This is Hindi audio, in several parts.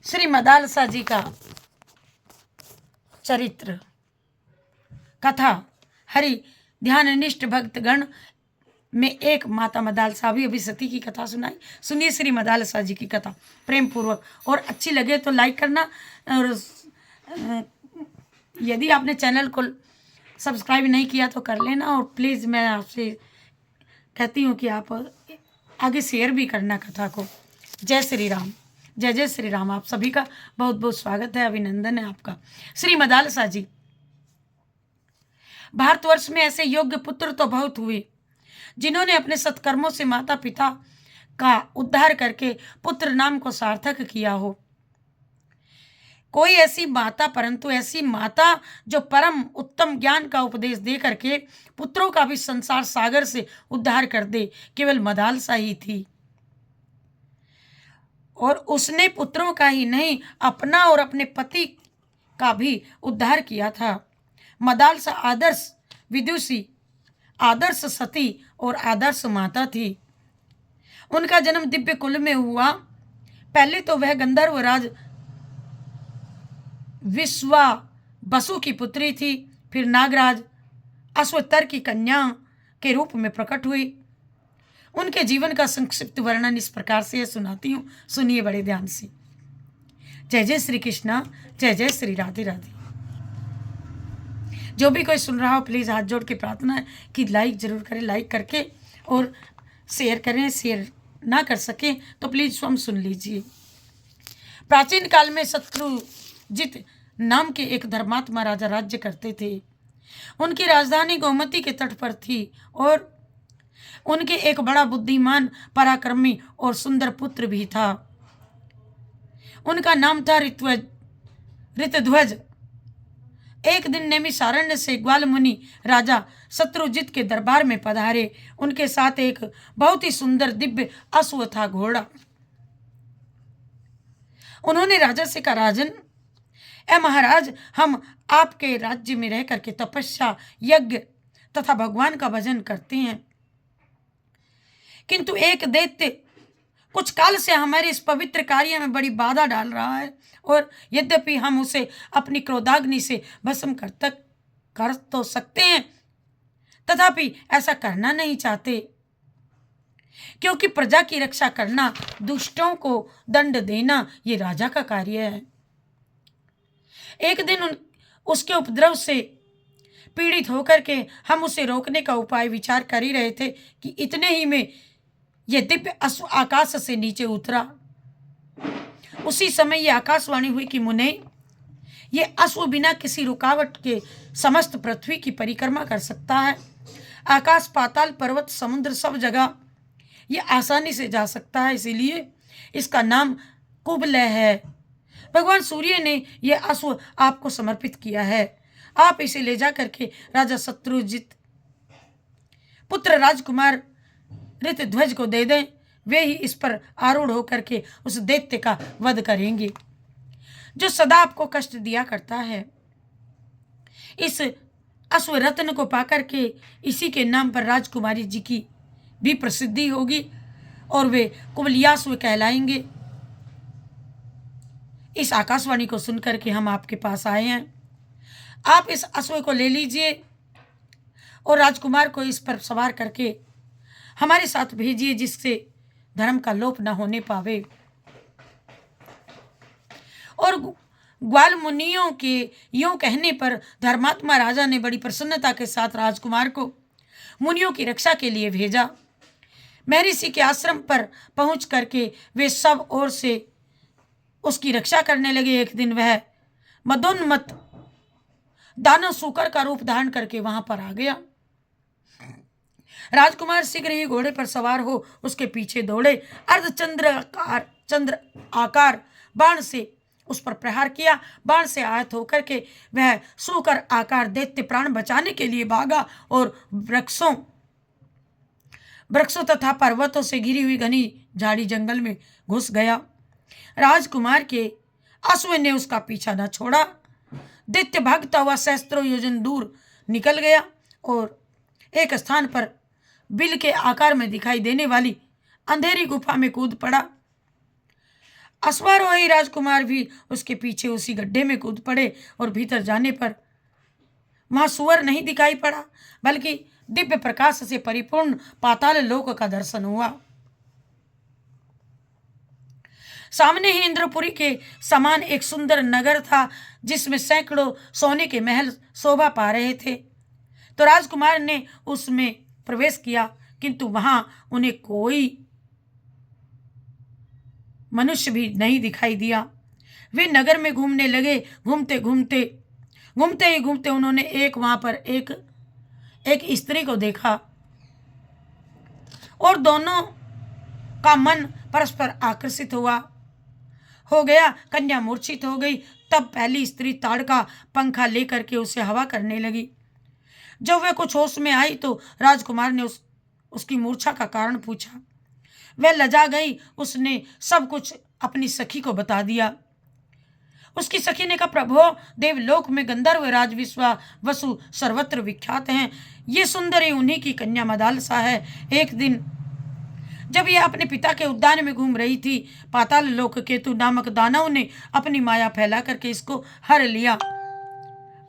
श्री मदालसा जी का चरित्र कथा। हरि ध्याननिष्ठ भक्तगण में एक माता मदालसा अभी सती की कथा सुनाई। सुनिए श्री मदालसा जी की कथा प्रेम पूर्वक, और अच्छी लगे तो लाइक करना, और यदि आपने चैनल को सब्सक्राइब नहीं किया तो कर लेना, और प्लीज़ मैं आपसे कहती हूँ कि आप आगे शेयर भी करना कथा को। जय श्री राम, जय जय श्री राम। आप सभी का बहुत बहुत स्वागत है, अभिनंदन है आपका। श्री मदालसा जी, भारतवर्ष में ऐसे योग्य पुत्र तो बहुत हुए जिन्होंने अपने सत्कर्मों से माता पिता का उद्धार करके पुत्र नाम को सार्थक किया हो। कोई ऐसी माता, परंतु ऐसी माता जो परम उत्तम ज्ञान का उपदेश दे करके पुत्रों का भी संसार सागर से उद्धार कर दे, केवल मदालसा ही थी। और उसने पुत्रों का ही नहीं, अपना और अपने पति का भी उद्धार किया था। मदालसा आदर्श विदुषी, आदर्श सती और आदर्श माता थी। उनका जन्म दिव्य कुल में हुआ। पहले तो वह गंधर्व राज विश्वा बसु की पुत्री थी, फिर नागराज अश्वतर की कन्या के रूप में प्रकट हुई। उनके जीवन का संक्षिप्त वर्णन इस प्रकार से सुनाती हूँ, सुनिए बड़े ध्यान से। जय जय श्री कृष्णा, जय जय श्री राधे राधे। जो भी कोई सुन रहा हो प्लीज़ हाथ जोड़ के प्रार्थना है कि लाइक जरूर करें, लाइक करके और शेयर करें। शेयर ना कर सके तो प्लीज़ स्वयं सुन लीजिए। प्राचीन काल में शत्रुजित नाम के एक धर्मात्मा राजा राज्य करते थे। उनकी राजधानी गोमती के तट पर थी और उनके एक बड़ा बुद्धिमान, पराक्रमी और सुंदर पुत्र भी था। उनका नाम था ऋतध्वज। एक दिन नैमिषारण्य से ग्वाल मुनि राजा शत्रुजित के दरबार में पधारे। उनके साथ एक बहुत ही सुंदर दिव्य अश्व था, घोड़ा। उन्होंने राजा से कहा, राजन ए महाराज, हम आपके राज्य में रह करके तपस्या, यज्ञ तथा भगवान का भजन करते हैं, किंतु एक दैत्य कुछ काल से हमारे इस पवित्र कार्य में बड़ी बाधा डाल रहा है, और यद्यपि हम उसे अपनी क्रोधाग्नि से भस्म कर तो सकते हैं, तथापि ऐसा करना नहीं चाहते, क्योंकि प्रजा की रक्षा करना, दुष्टों को दंड देना ये राजा का कार्य है। एक दिन उसके उपद्रव से पीड़ित होकर के हम उसे रोकने का उपाय विचार कर ही रहे थे कि इतने ही में यह दिव्य अश्व आकाश से नीचे उतरा। उसी समय यह आकाशवाणी हुई कि मुने, ये अश्व बिना किसी रुकावट के समस्त पृथ्वी की परिक्रमा कर सकता है। आकाश, पाताल, पर्वत, समुद्र, सब जगह ये आसानी से जा सकता है, इसीलिए इसका नाम कुबलय है। भगवान सूर्य ने यह अश्व आपको समर्पित किया है। आप इसे ले जा करके राजा शत्रुजित पुत्र राजकुमार ऋतध्वज को दे दें। वे ही इस पर आरूढ़ होकर के उस दैत्य का वध करेंगे जो सदा आपको कष्ट दिया करता है। इस अश्व रत्न को पाकर के इसी के नाम पर राजकुमारी जी की भी प्रसिद्धि होगी और वे कुबलियाश्व कहलाएंगे। इस आकाशवाणी को सुनकर के हम आपके पास आए हैं। आप इस अश्व को ले लीजिए और राजकुमार को इस पर सवार करके हमारे साथ भेजिए, जिससे धर्म का लोप न होने पावे। और ग्वाल मुनियों के यूं कहने पर धर्मात्मा राजा ने बड़ी प्रसन्नता के साथ राजकुमार को मुनियों की रक्षा के लिए भेजा। महर्षि के आश्रम पर पहुंच करके वे सब ओर से उसकी रक्षा करने लगे। एक दिन वह मदोन्मत्त दानव सूकर का रूप धारण करके वहां पर आ गया। राजकुमार शीघ्र ही घोड़े पर सवार हो उसके पीछे दौड़े। चंद्र आकार बाण से उस पर प्रहार किया। बाण से आहत होकर के वह सूकर आकार दैत्य प्राण बचाने के लिए भागा और वृक्षों तथा पर्वतों से घिरी हुई घनी झाड़ी जंगल में घुस गया। राजकुमार के अश्व ने उसका पीछा न छोड़ा। दैत्य भागता हुआ सहस्त्रों योजन दूर निकल गया और एक स्थान पर बिल के आकार में दिखाई देने वाली अंधेरी गुफा में कूद पड़ा। अश्वारोही राजकुमार भी उसके पीछे उसी गड्ढे में कूद पड़े और भीतर जाने पर वहां सुअर नहीं दिखाई पड़ा, बल्कि दिव्य प्रकाश से परिपूर्ण पाताल लोक का दर्शन हुआ। सामने ही इंद्रपुरी के समान एक सुंदर नगर था, जिसमें सैकड़ों सोने के महल शोभा पा रहे थे। तो राजकुमार ने उसमें प्रवेश किया, किंतु वहां उन्हें कोई मनुष्य भी नहीं दिखाई दिया। वे नगर में घूमने लगे। घूमते ही घूमते उन्होंने वहां पर एक स्त्री को देखा और दोनों का मन परस्पर आकर्षित हो गया। कन्या मूर्छित हो गई। तब पहली स्त्री ताड़ का पंखा लेकर के उसे हवा करने लगी। जब वह कुछ होश में आई तो राजकुमार ने उसकी मूर्छा का कारण पूछा। वह लजा गई। उसने सब कुछ अपनी सखी को बता दिया। उसकी सखी ने कहा, प्रभु, देवलोक में गंधर्व राज वसु सर्वत्र विख्यात हैं। ये सुंदरी उन्हीं की कन्या मदालसा है। एक दिन जब यह अपने पिता के उद्यान में घूम रही थी, पाताल लोक केतु नामक दानव ने अपनी माया फैला करके इसको हर लिया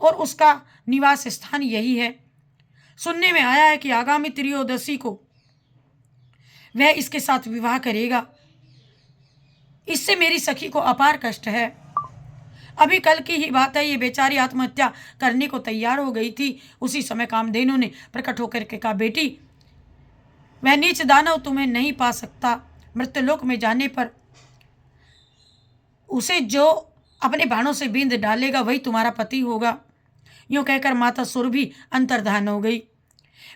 और उसका निवास स्थान यही है। सुनने में आया है कि आगामी त्रयोदशी को वह इसके साथ विवाह करेगा। इससे मेरी सखी को अपार कष्ट है। अभी कल की ही बात है, ये बेचारी आत्महत्या करने को तैयार हो गई थी। उसी समय कामधेनु ने प्रकट होकर के कहा, बेटी, वह नीच दानव तुम्हें नहीं पा सकता। मृत्युलोक में जाने पर उसे जो अपने बाणों से बींध डालेगा वही तुम्हारा पति होगा। यूं कहकर माता सुरभि अंतर्धान हो गई।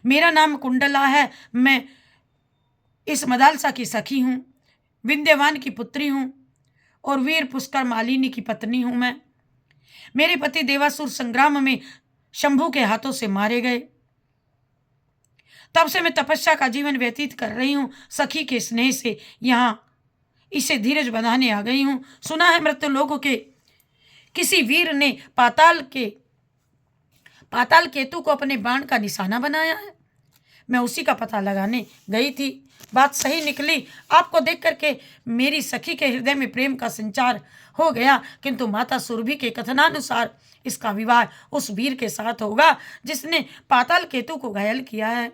मेरा नाम कुंडला है। मैं इस मदालसा की सखी हूँ, विंध्यवान की पुत्री हूँ और वीर पुष्कर मालिनी की पत्नी हूँ मैं। मेरे पति देवासुर संग्राम में शंभु के हाथों से मारे गए। तब से मैं तपस्या का जीवन व्यतीत कर रही हूँ। सखी के स्नेह से यहाँ इसे धीरज बंधाने आ गई हूँ। सुना है मृत्युलोक के किसी वीर ने पाताल केतु को अपने बाण का निशाना बनाया है। मैं उसी का पता लगाने गई थी। बात सही निकली। आपको देख करके मेरी सखी के हृदय में प्रेम का संचार हो गया, किंतु माता सुरभि के कथनानुसार इसका विवाह उस वीर के साथ होगा जिसने पाताल केतु को घायल किया है।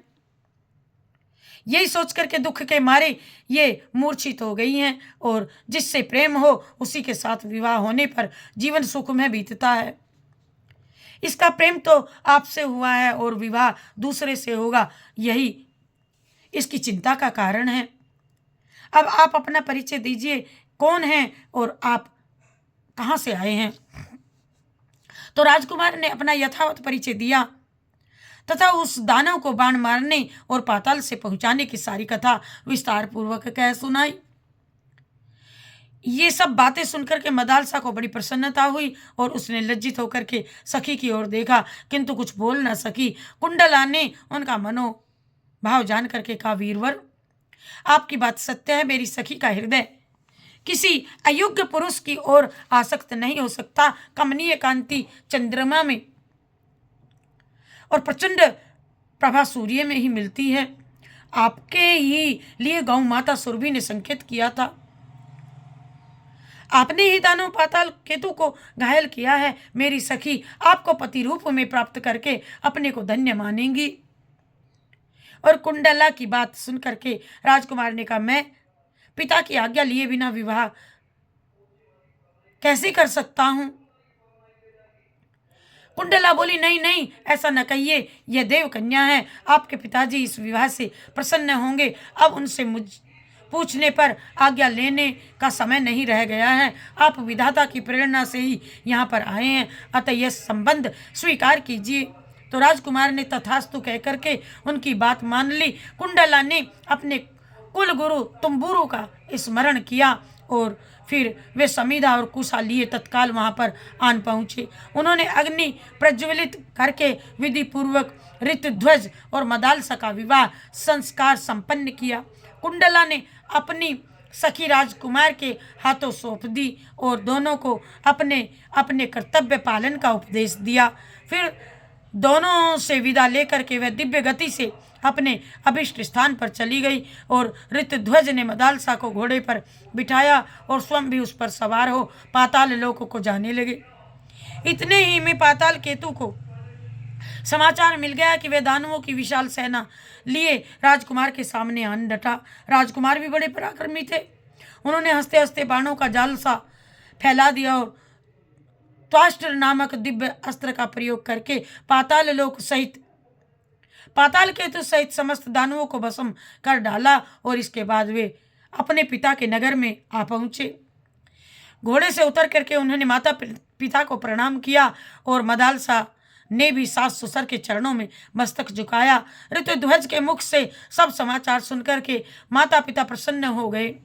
यही सोच करके दुख के मारे ये मूर्छित हो गई हैं और जिससे प्रेम हो उसी के साथ विवाह होने पर जीवन सुख में बीतता है। इसका प्रेम तो आपसे हुआ है और विवाह दूसरे से होगा, यही इसकी चिंता का कारण है। अब आप अपना परिचय दीजिए, कौन हैं और आप कहाँ से आए हैं? तो राजकुमार ने अपना यथावत परिचय दिया तथा उस दानव को बाण मारने और पाताल से पहुंचाने की सारी कथा विस्तार पूर्वक कह सुनाई। ये सब बातें सुनकर के मदालसा को बड़ी प्रसन्नता हुई और उसने लज्जित होकर के सखी की ओर देखा, किंतु कुछ बोल न सकी। कुंडला ने उनका मनोभाव जान करके कहा, वीरवर, आपकी बात सत्य है। मेरी सखी का हृदय किसी अयोग्य पुरुष की ओर आसक्त नहीं हो सकता। कमनीय कांति चंद्रमा में और प्रचंड प्रभा सूर्य में ही मिलती है। आपके ही लिए गौ माता सुरभि ने संकेत किया था। आपने ही दानव पाताल केतु को घायल किया है। मेरी सखी आपको पति रूप में प्राप्त करके अपने को धन्य मानेंगी। और कुंडला की बात सुन करके राजकुमार ने कहा, मैं पिता की आज्ञा लिए बिना विवाह कैसे कर सकता हूं? कुंडला बोली, नहीं नहीं, ऐसा न कहिए। यह देव कन्या है। आपके पिताजी इस विवाह से प्रसन्न होंगे। अब उनसे मुझ पूछने पर आज्ञा लेने का समय नहीं रह गया है। आप विधाता की प्रेरणा से ही यहाँ पर आए हैं, अतः यह संबंध स्वीकार कीजिए। तो राजकुमार ने तथास्तु कह करके उनकी बात मान ली। कुंडला ने अपने कुल गुरु तुम्बुरु का स्मरण किया और फिर वे समीधा और कुशा लिए तत्काल वहाँ पर आन पहुँचे। उन्होंने अग्नि प्रज्वलित करके विधि पूर्वक ऋतुध्वज और मदालसा का विवाह संस्कार संपन्न किया। कुंडला ने अपनी सखी राजकुमार के हाथों सौंप दी और दोनों को अपने अपने कर्तव्य पालन का उपदेश दिया। फिर दोनों से विदा लेकर के वह दिव्य गति से अपने अभिष्ट स्थान पर चली गई और ऋतध्वज ने मदालसा को घोड़े पर बिठाया और स्वयं भी उस पर सवार हो पाताल लोक को जाने लगे। इतने ही में पाताल केतु को समाचार मिल गया कि वे दानवों की विशाल सेना लिए राजकुमार के सामने आन डटा। राजकुमार भी बड़े पराक्रमी थे। उन्होंने हंसते हंसते बाणों का जाल सा फैला दिया और त्वाष्ट्र नामक दिव्य अस्त्र का प्रयोग करके पाताल केतु सहित समस्त दानवों को भस्म कर डाला और इसके बाद वे अपने पिता के नगर में आ पहुंचे। घोड़े से उतर करके उन्होंने माता पिता को प्रणाम किया और मदालसा ने भी सास ससुर के चरणों में मस्तक झुकाया। ऋतुध्वज के मुख से सब समाचार सुनकर के माता पिता प्रसन्न हो गए।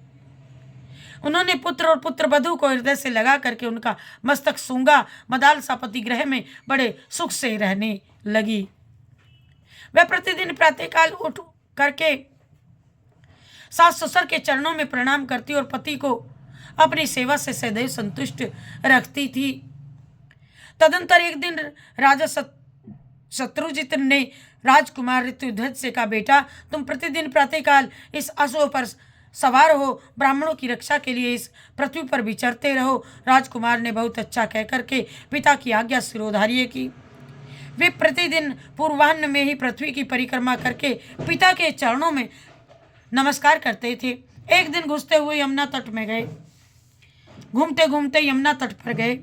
उन्होंने पुत्र और पुत्र वधू को हृदय से लगा करके उनका मस्तक सूंघा। मदालसा पति गृह में बड़े सुख से रहने लगी। वह प्रतिदिन प्रातःकाल उठ करके सास ससुर के चरणों में प्रणाम करती और पति को अपनी सेवा से सदैव संतुष्ट रखती थी। तदंतर एक दिन राजा शत्रुजित ने राजकुमार ऋतुध्वज से कहा, बेटा तुम प्रतिदिन प्रातःकाल इस अश्व पर सवार हो ब्राह्मणों की रक्षा के लिए इस पृथ्वी पर विचरते रहो। राजकुमार ने बहुत अच्छा कहकर के पिता की आज्ञा शिरोधार्य की। वे प्रतिदिन पूर्वाह्न में ही पृथ्वी की परिक्रमा करके पिता के चरणों में नमस्कार करते थे। एक दिन घुसते हुए यमुना तट में गए। घूमते घूमते यमुना तट पर गए।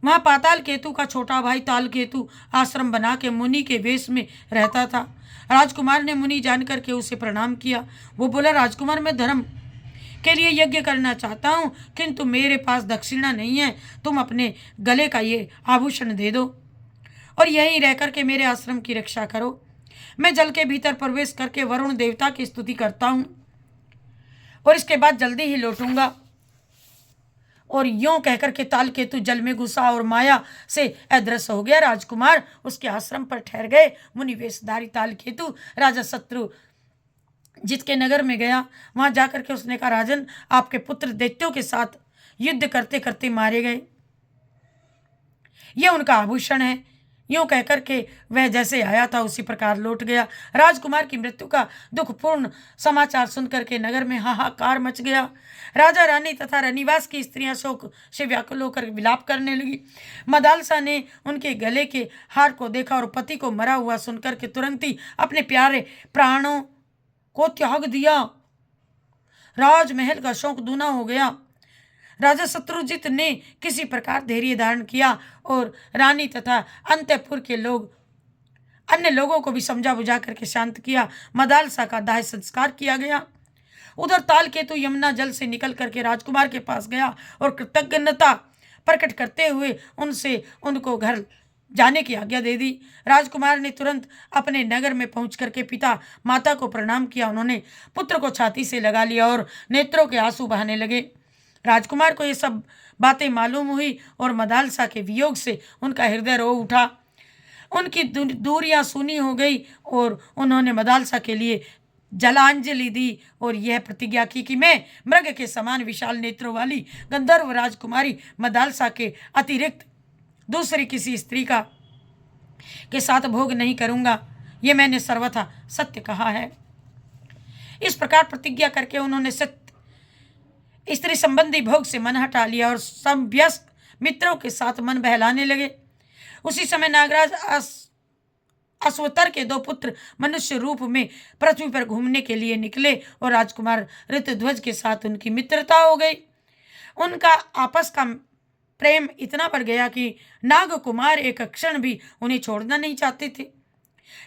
वहाँ पाताल केतु का छोटा भाई ताल केतु आश्रम बना के मुनि के वेश में रहता था। राजकुमार ने मुनि जान करके उसे प्रणाम किया। वो बोला, राजकुमार मैं धर्म के लिए यज्ञ करना चाहता हूँ, किंतु मेरे पास दक्षिणा नहीं है। तुम अपने गले का ये आभूषण दे दो और यहीं रह करके मेरे आश्रम की रक्षा करो। मैं जल के भीतर प्रवेश करके वरुण देवता की स्तुति करता हूँ और इसके बाद जल्दी ही लौटूंगा। और यों कहकर के ताल केतु जल में घुसा और माया से अदृश्य हो गया। राजकुमार उसके आश्रम पर ठहर गए। मुनि वेशधारी ताल केतु राजा शत्रु जिसके नगर में गया। वहां जाकर के उसने कहा, राजन आपके पुत्र दैत्यों के साथ युद्ध करते करते मारे गए, यह उनका आभूषण है। यूं कहकर के वह जैसे आया था उसी प्रकार लौट गया। राजकुमार की मृत्यु का दुखपूर्ण समाचार सुनकर के नगर में हाहाकार मच गया। राजा रानी तथा रनिवास की स्त्रियां शोक से व्याकुल होकर विलाप करने लगी। मदालसा ने उनके गले के हार को देखा और पति को मरा हुआ सुनकर के तुरंत ही अपने प्यारे प्राणों को त्याग दिया। राजमहल का शोक दूना हो गया। राजा शत्रुजित ने किसी प्रकार धैर्य धारण किया और रानी तथा अंतःपुर के लोग अन्य लोगों को भी समझा बुझा करके शांत किया। मदालसा का दाह संस्कार किया गया। उधर ताल केतु यमुना जल से निकल करके राजकुमार के पास गया और कृतज्ञता प्रकट करते हुए उनको घर जाने की आज्ञा दे दी। राजकुमार ने तुरंत अपने नगर में पहुंच करके पिता माता को प्रणाम किया। उन्होंने पुत्र को छाती से लगा लिया और नेत्रों के आंसू बहाने लगे। राजकुमार को ये सब बातें मालूम हुई और मदालसा के वियोग से उनका हृदय रो उठा। उनकी दूरियां सूनी हो गई और उन्होंने मदालसा के लिए जलांजलि दी और यह प्रतिज्ञा की कि मैं मृग के समान विशाल नेत्रों वाली गंधर्व राजकुमारी मदालसा के अतिरिक्त दूसरी किसी स्त्री के साथ भोग नहीं करूंगा। ये मैंने सर्वथा सत्य कहा है। इस प्रकार प्रतिज्ञा करके उन्होंने स्त्री संबंधी भोग से मन हटा लिया और समव्यस्त मित्रों के साथ मन बहलाने लगे। उसी समय नागराज अश्वतर के 2 पुत्र मनुष्य रूप में पृथ्वी पर घूमने के लिए निकले और राजकुमार ऋतुध्वज के साथ उनकी मित्रता हो गई। उनका आपस का प्रेम इतना बढ़ गया कि नागकुमार एक क्षण भी उन्हें छोड़ना नहीं चाहते थे।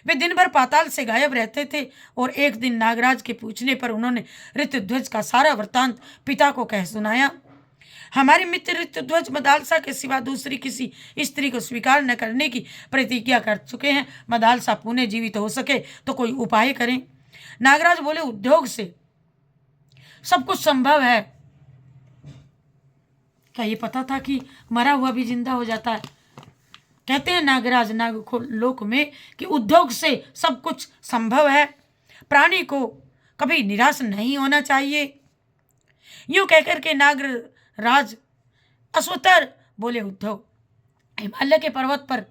वे दिन भर पाताल से गायब रहते थे और एक दिन नागराज के पूछने पर उन्होंने ऋतुध्वज का सारा वृत्तांत पिता को कह सुनाया। हमारे मित्र ऋतुध्वज मदालसा के सिवा दूसरी किसी स्त्री को स्वीकार न करने की प्रतिज्ञा कर चुके हैं। मदालसा पुनः जीवित हो सके तो कोई उपाय करें। नागराज बोले, उद्योग से सब कुछ संभव है। क्या ये पता था कि मरा हुआ भी जिंदा हो जाता है? कहते हैं नागराज नागलोक में कि उद्योग से सब कुछ संभव है। प्राणी को कभी निराश नहीं होना चाहिए। यूं कहकर के नागराज अश्वतर बोले, उद्धव हिमालय के पर्वत पर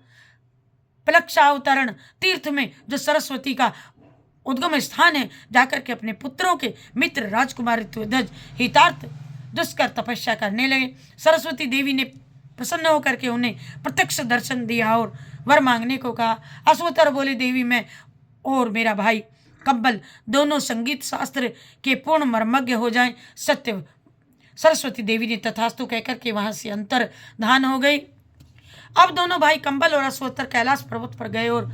पलक्षावतरण तीर्थ में जो सरस्वती का उद्गम स्थान है, जाकर के अपने पुत्रों के मित्र राजकुमार ऋतुध्वज हितार्थ दुष्कर तपस्या करने लगे। सरस्वती देवी ने प्रसन्न होकर के उन्हें प्रत्यक्ष दर्शन दिया और वर मांगने को कहा। अश्वतर बोले, देवी मैं और मेरा भाई कंबल दोनों संगीत शास्त्र के पूर्ण मर्मज्ञ हो जाएं, सत्य। सरस्वती देवी ने तथास्तु कहकर के वहां से अंतर्धान हो गई। अब दोनों भाई कंबल और अश्वत्थर कैलाश पर्वत पर गए और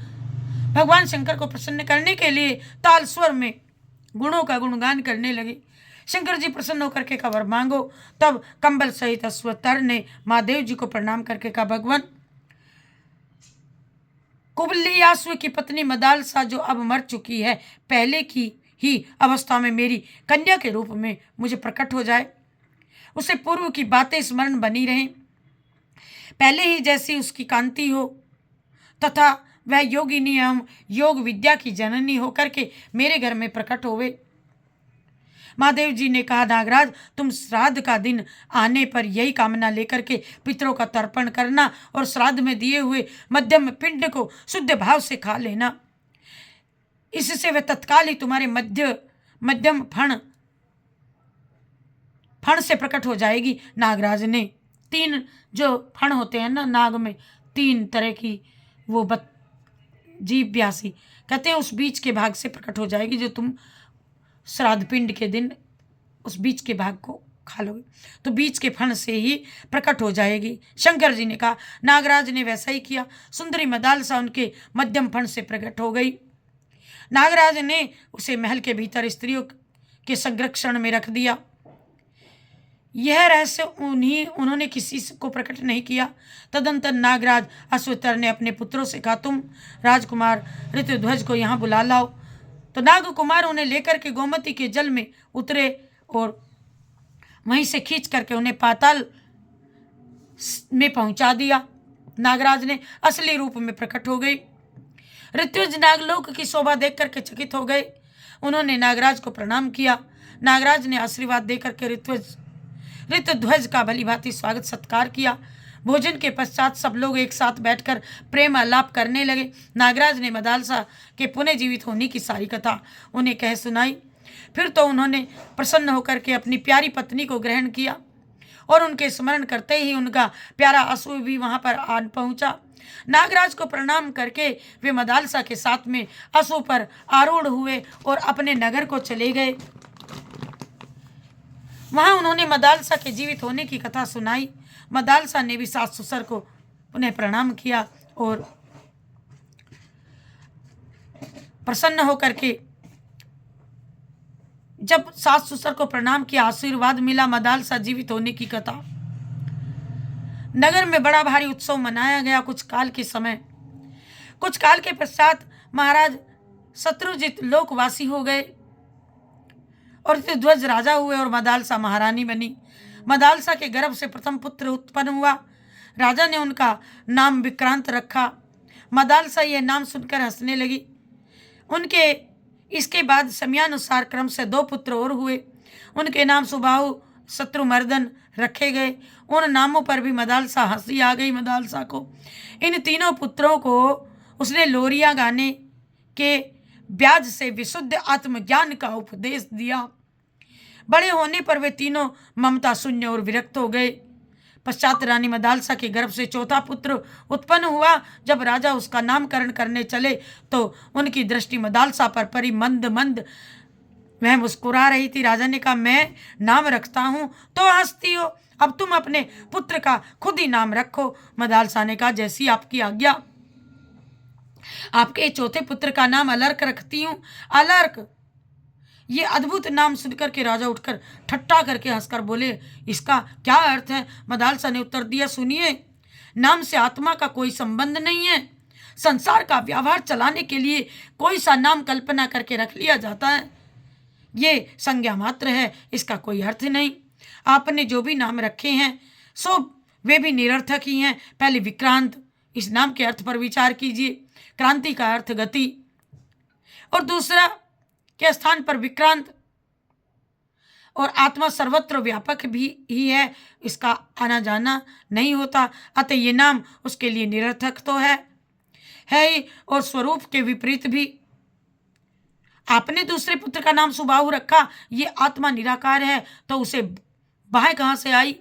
भगवान शंकर को प्रसन्न करने के लिए ताल स्वर में गुणों का गुणगान करने लगे। शंकर जी प्रसन्न होकर के कहा, वर मांगो। तब कंबल सहित अश्वत्थर ने महादेव जी को प्रणाम करके कहा, भगवान, कुबलियास्व की पत्नी मदालसा जो अब मर चुकी है, पहले की ही अवस्था में मेरी कन्या के रूप में मुझे प्रकट हो जाए, उसे पूर्व की बातें स्मरण बनी रहें, पहले ही जैसी उसकी कांति हो, तथा वह योगिनी एवं योग विद्या की जननी होकर के मेरे घर में प्रकट होवे। महादेव जी ने कहा, नागराज, तुम श्राद्ध का दिन आने पर यही कामना लेकर के पितरों का तर्पण करना और श्राद्ध में दिए हुए मध्यम पिंड को शुद्ध भाव से खा लेना, इससे वह तत्काल ही तुम्हारे मध्यम फण से प्रकट हो जाएगी। नागराज ने 3 जो फण होते हैं ना, नाग में 3 तरह की वो जीव ब्यासी कहते हैं, उस बीच के भाग से प्रकट हो जाएगी, जो तुम श्राद्ध पिंड के दिन उस बीच के भाग को खा लोगे तो बीच के फण से ही प्रकट हो जाएगी। शंकर जी ने कहा, नागराज ने वैसा ही किया। सुंदरी मदालसा उनके मध्यम फण से प्रकट हो गई। नागराज ने उसे महल के भीतर स्त्रियों के संरक्षण में रख दिया। यह रहस्य उन्होंने किसी को प्रकट नहीं किया। तदंतर नागराज अश्वत्थर ने अपने पुत्रों से कहा, तुम राजकुमार ऋतुध्वज को यहाँ बुला लाओ। तो नागकुमार उन्हें लेकर के गोमती के जल में उतरे और वहीं से खींच करके उन्हें पाताल में पहुंचा दिया। नागराज ने असली रूप में प्रकट हो गई। ऋतुध्वज नागलोक की शोभा देख करके चकित हो गए। उन्होंने नागराज को प्रणाम किया। नागराज ने आशीर्वाद देकर के ऋतुध्वज का भलीभांति स्वागत सत्कार किया। भोजन के पश्चात सब लोग एक साथ बैठकर प्रेम आलाप करने लगे। नागराज ने मदालसा के पुनः जीवित होने की सारी कथा उन्हें कह सुनाई। फिर तो उन्होंने प्रसन्न होकर के अपनी प्यारी पत्नी को ग्रहण किया और उनके स्मरण करते ही उनका प्यारा अश्व भी वहां पर आन पहुंचा। नागराज को प्रणाम करके वे मदालसा के साथ में अश्व पर आरूढ़ हुए और अपने नगर को चले गए। वहां उन्होंने मदालसा के जीवित होने की कथा सुनाई। मदालसा ने भी सास ससुर को उन्हें प्रणाम किया और प्रसन्न होकर के जब सास ससुर को प्रणाम किया, आशीर्वाद मिला मदालसा जीवित होने की कथा। नगर में बड़ा भारी उत्सव मनाया गया। कुछ काल के पश्चात महाराज शत्रुजित लोकवासी हो गए और ऋतुध्वज राजा हुए और मदालसा महारानी बनी। मदालसा के गर्भ से प्रथम पुत्र उत्पन्न हुआ। राजा ने उनका नाम विक्रांत रखा। मदालसा यह नाम सुनकर हंसने लगी। उनके इसके बाद समयानुसार क्रम से 2 पुत्र और हुए। उनके नाम सुबाहु शत्रुमर्दन रखे गए। उन नामों पर भी मदालसा हंसी आ गई मदालसा को। इन तीनों पुत्रों को उसने लोरियां गाने के ब्याज से विशुद्ध आत्मज्ञान का उपदेश दिया। बड़े होने पर वे तीनों ममता शून्य और विरक्त हो गए। पश्चात रानी मदालसा के गर्भ से 4था पुत्र उत्पन्न हुआ। जब राजा उसका नामकरण करने चले तो उनकी दृष्टि मदालसा पर पड़ी। मंद मंद वह मुस्कुरा रही थी। राजा ने कहा, मैं नाम रखता हूं तो हंसती हो, अब तुम अपने पुत्र का खुद ही नाम रखो। मदालसा ने कहा, जैसी आपकी आज्ञा। आपके 4थे पुत्र का नाम अलर्क रखती हूं। अलर्क, ये अद्भुत नाम सुनकर के राजा उठकर ठट्टा करके हंसकर बोले, इसका क्या अर्थ है? मदालसा ने उत्तर दिया, सुनिए, नाम से आत्मा का कोई संबंध नहीं है। संसार का व्यवहार चलाने के लिए कोई सा नाम कल्पना करके रख लिया जाता है। ये संज्ञा मात्र है, इसका कोई अर्थ नहीं। आपने जो भी नाम रखे हैं सो वे भी निरर्थक ही हैं। पहले विक्रांत, इस नाम के अर्थ पर विचार कीजिए। क्रांति का अर्थ गति, और दूसरा के स्थान पर विक्रांत, और आत्मा सर्वत्र व्यापक भी ही है, इसका आना जाना नहीं होता, अतः ये नाम उसके लिए निरर्थक तो है। है ही और स्वरूप के विपरीत भी। आपने दूसरे पुत्र का नाम सुबाहु रखा, ये आत्मा निराकार है, तो उसे बाहें कहाँ से आई?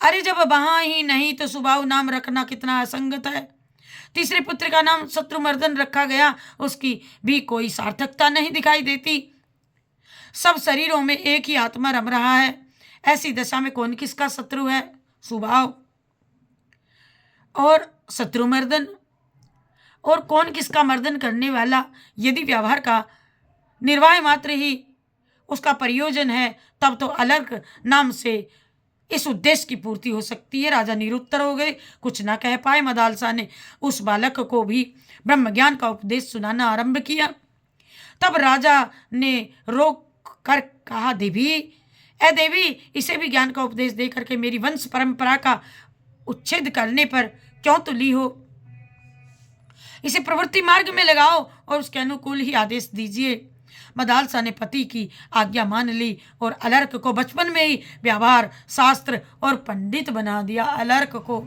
अरे जब वहां ही नहीं तो सुबाहु नाम रखना कितना असंगत है। तीसरे पुत्र का नाम शत्रुमर्दन रखा गया, उसकी भी कोई सार्थकता नहीं दिखाई देती। सब शरीरों में एक ही आत्मा रम रहा है, ऐसी दशा में कौन किसका शत्रु है? सुबाहु और शत्रुमर्दन, और कौन किसका मर्दन करने वाला? यदि व्यवहार का निर्वाह मात्र ही उसका प्रयोजन है, तब तो अलर्क नाम से इस उद्देश्य की पूर्ति हो सकती है। राजा निरुत्तर हो गए, कुछ ना कह पाए। मदालसा ने उस बालक को भी ब्रह्म ज्ञान का उपदेश सुनाना आरंभ किया। तब राजा ने रोक कर कहा, देवी, ए देवी, इसे भी ज्ञान का उपदेश दे करके मेरी वंश परंपरा का उच्छेद करने पर क्यों तुली हो? इसे प्रवृत्ति मार्ग में लगाओ और उसके अनुकूल ही आदेश दीजिए। मदालसा ने पति की आज्ञा मान ली और अलर्क को बचपन में ही व्यवहार, शास्त्र और पंडित बना दिया। अलर्क को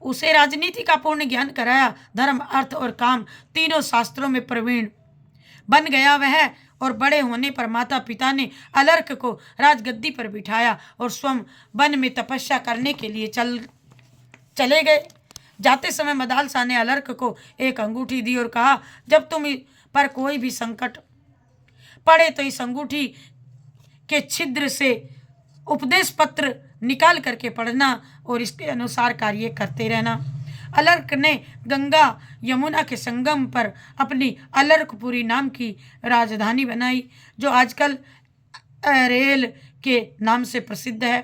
उसे राजनीति का पूर्ण ज्ञान कराया। धर्म, अर्थ और काम तीनों शास्त्रों में प्रवीण बन गया वह। और बड़े होने पर माता पिता ने अलर्क को राजगद्दी पर बिठाया और स्वयं वन में तपस्या करने के लिए चले गए। जाते समय मदालसा ने अलर्क को एक अंगूठी दी और कहा, जब तुम पर कोई भी संकट पड़े तो इस अंगूठी के छिद्र से उपदेश पत्र निकाल करके पढ़ना और इसके अनुसार कार्य करते रहना। अलर्क ने गंगा यमुना के संगम पर अपनी अलर्कपुरी नाम की राजधानी बनाई, जो आजकल रेल के नाम से प्रसिद्ध है।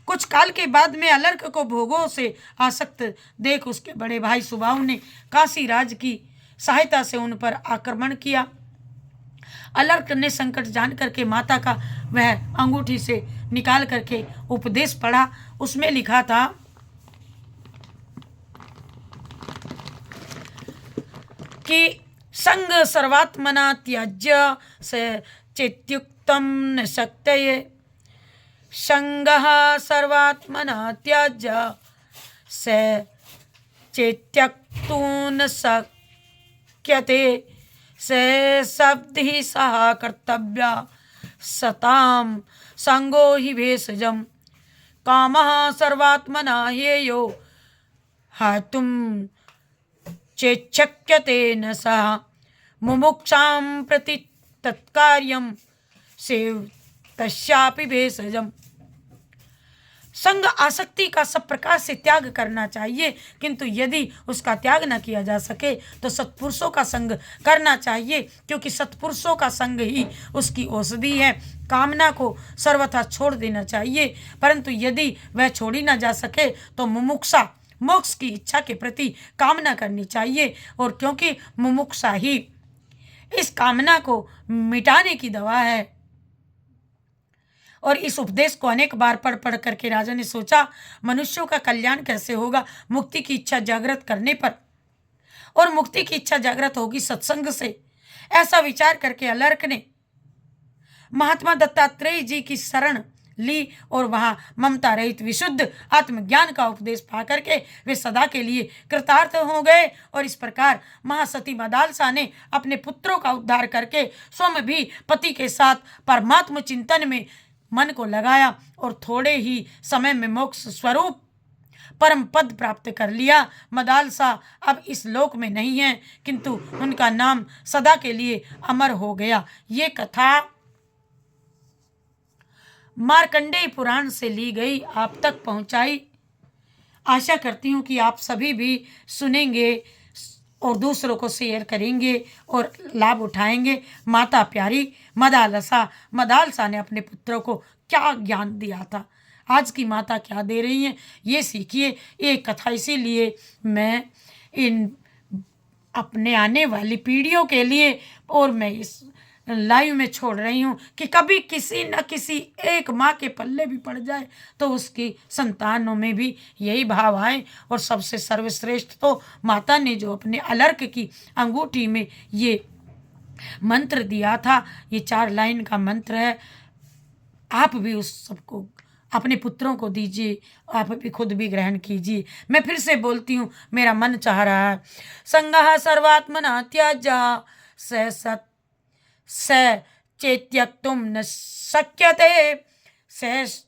कुछ काल के बाद में अलर्क को भोगों से आसक्त देख उसके बड़े भाई सुबाहु ने काशी राज की सहायता से उन पर आक्रमण किया। अलर्क ने संकट जान करके माता का वह अंगूठी से निकाल करके उपदेश पढ़ा। उसमें लिखा था कि संग सर्वात्मना त्याज्य स चेत्युक्तम न शक्तये, संगः सर्वात्मना त्याज्य स चेत्यक्तु न शक्यते, से शब्दि सह कर्तव्य सताम संगो हि भेषजम, कामः सर्वात्मना हेयो हतुम चेच्छक्यते न सह, मुमुक्षां प्रति तत्कार्यं सेव तस्यापि भेषजम। संग आसक्ति का सब प्रकार से त्याग करना चाहिए, किंतु यदि उसका त्याग न किया जा सके तो सत्पुरुषों का संग करना चाहिए, क्योंकि सत्पुरुषों का संग ही उसकी औषधि है। कामना को सर्वथा छोड़ देना चाहिए, परंतु यदि वह छोड़ी न जा सके तो मुमुक्षा मोक्ष की इच्छा के प्रति कामना करनी चाहिए, और क्योंकि मुमुक्षा ही इस कामना को मिटाने की दवा है। और इस उपदेश को अनेक बार पढ़ पढ़ करके राजा ने सोचा, मनुष्यों का कल्याण कैसे होगा? मुक्ति की इच्छा जागृत करने पर, और मुक्ति की इच्छा जागृत होगी सत्संग से। ऐसा विचार करके अलर्क ने महात्मा दत्तात्रेय जी की शरण ली और वहां ममता रहित विशुद्ध आत्मज्ञान का उपदेश पा करके वे सदा के लिए कृतार्थ हो गए। और इस प्रकार महासती मदालसा ने अपने पुत्रों का उद्धार करके स्वयं भी पति के साथ परमात्म चिंतन में मन को लगाया और थोड़े ही समय में मोक्ष स्वरूप परम पद प्राप्त कर लिया। मदालसा अब इस लोक में नहीं है, किंतु उनका नाम सदा के लिए अमर हो गया। ये कथा मार्कंडेय पुराण से ली गई, आप तक पहुंचाई। आशा करती हूँ कि आप सभी भी सुनेंगे और दूसरों को शेयर करेंगे और लाभ उठाएंगे। माता प्यारी मदालसा ने अपने पुत्रों को क्या ज्ञान दिया था, आज की माता क्या दे रही हैं, ये सीखिए। ये कथा इसीलिए मैं इन अपने आने वाली पीढ़ियों के लिए और मैं इस लाइव में छोड़ रही हूँ कि कभी किसी न किसी एक माँ के पल्ले भी पड़ जाए तो उसकी संतानों में भी यही भाव आए। और सबसे सर्वश्रेष्ठ तो माता ने जो अपने अलर्क की अंगूठी में ये मंत्र दिया था, ये 4 लाइन का मंत्र है। आप भी उस सबको अपने पुत्रों को दीजिए, आप भी खुद भी ग्रहण कीजिए। मैं फिर से बोलती हूँ, मेरा मन चाह रहा है, संगः सर्वात्मना त्याज्य स सत स चेत्यक्तुं न शक्यते स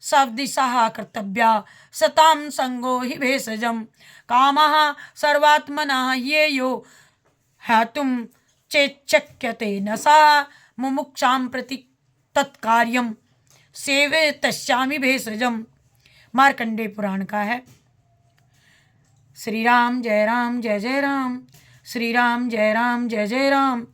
सवदिशः कर्तव्या सतां संगो हि भेषजम् कामः सर्वात्मनः येयो ह्यातुं चेच्छक्यते न सा मुमुक्षां प्रति तत्कार्यं सेवे तस्यामि भेषजम्। मार्कंडेय पुराण का है। श्री राम जय जय राम, श्री राम जय जय राम।